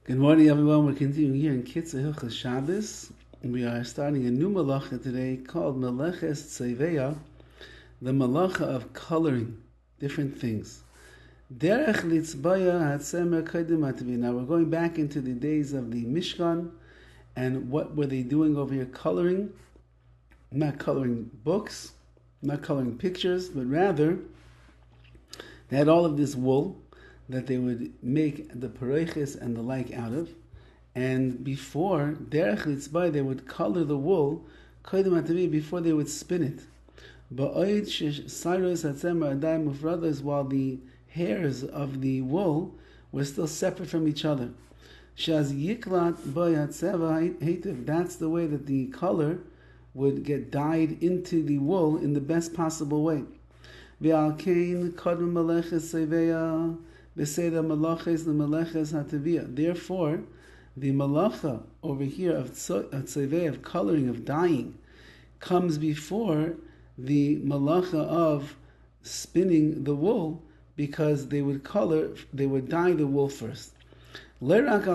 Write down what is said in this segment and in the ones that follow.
Good morning, everyone. We're continuing here in KITZUR HILCHOS SHABBOS. We are starting a new malacha today called Meleches Tzeveya, the malacha of coloring different things. Derech litzbaya hatzemer kodim hatavi. Now we're going back into the days of the Mishkan, and what were they doing over here? Coloring, not coloring books, not coloring pictures, but rather they had all of this wool that they would make the pareiches and the like out of. And before, derech litzbay, they would color the wool, kodim hatavi, before they would spin it. Ba'oid shesayros hatzemer adayim mufradas, while the hairs of the wool were still separate from each other. Shaz yiklat boy hatzeva heitiv, that's the way that the color would get dyed into the wool in the best possible way. V'alkein kodem meleches seveya, therefore, the malacha over here of tzeveh, of coloring, of dyeing, comes before the malacha of spinning the wool, because they would dye the wool first. Not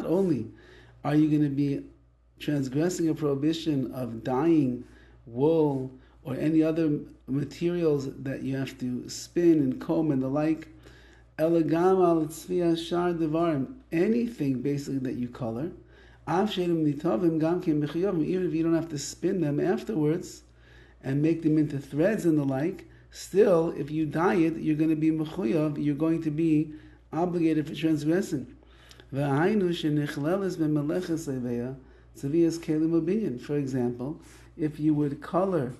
only are you going to be transgressing a prohibition of dyeing wool or any other materials that you have to spin and comb and the like, anything basically that you color, even if you don't have to spin them afterwards and make them into threads and the like, still, if you dye it, you're going to be mechuyav, you're going to be obligated for transgressing. For example, if you would color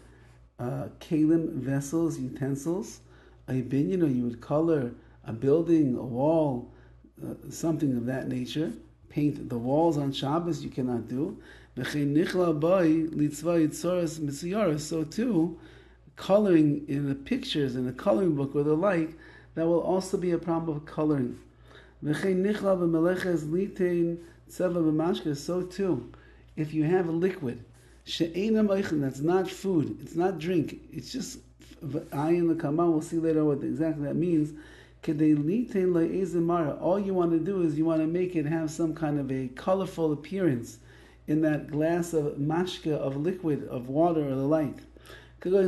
kalim, vessels, utensils, a binyan, or you would color a building, a wall, something of that nature, paint the walls on Shabbos, you cannot do. So too, coloring in the pictures, in a coloring book or the like, that will also be a problem of coloring. So too, if you have a liquid, that's not food, it's not drink, it's just ayin l'kama, we'll see later what exactly that means. All you want to do is you want to make it have some kind of a colorful appearance in that glass of mashka, of liquid, of water or the like. For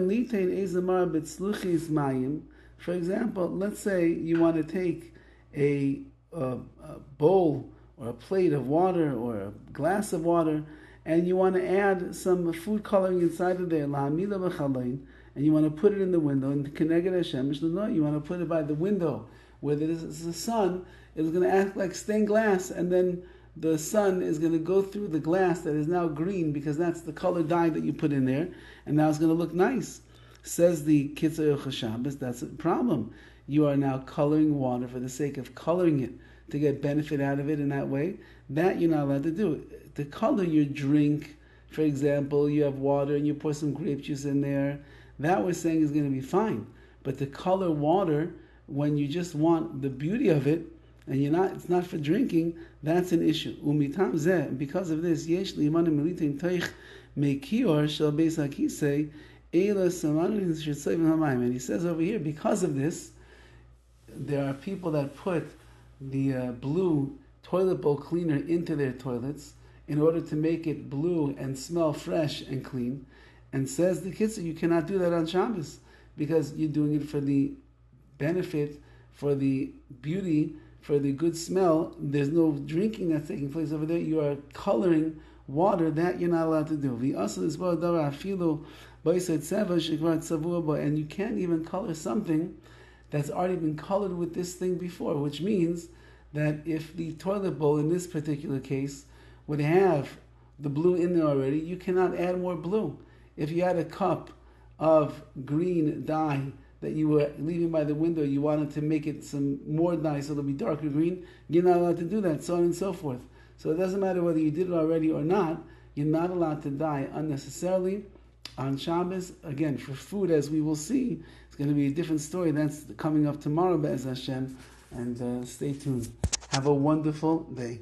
example, let's say you want to take a bowl or a plate of water or a glass of water, and you want to add some food coloring inside of there, and you want to put it in the window, and you want to put it by the window where the sun is going to act like stained glass, and then the sun is going to go through the glass that is now green, because that's the color dye that you put in there, and now it's going to look nice. Says the KITZUR HILCHOS, that's a problem. You are now coloring water for the sake of coloring it, to get benefit out of it in that way. That you're not allowed to do. To color your drink, for example, you have water and you pour some grape juice in there, that we're saying is going to be fine. But to color water when you just want the beauty of it, and it's not for drinking, that's an issue. Because of this, and he says over here, because of this, there are people that put the blue toilet bowl cleaner into their toilets in order to make it blue and smell fresh and clean. And says the KITZUR, you cannot do that on Shabbos, because you're doing it for the benefit, for the beauty, for the good smell. There's no drinking that's taking place over there. You are coloring water, that you're not allowed to do. And you can't even color something that's already been colored with this thing before, which means that if the toilet bowl in this particular case would have the blue in there already, you cannot add more blue. If you had a cup of green dye that you were leaving by the window, you wanted to make it some more dye so it'll be darker green, you're not allowed to do that, so on and so forth. So it doesn't matter whether you did it already or not, you're not allowed to dye unnecessarily on Shabbos. Again, for food, as we will see, it's going to be a different story. That's coming up tomorrow, Be'ez Hashem, and stay tuned. Have a wonderful day.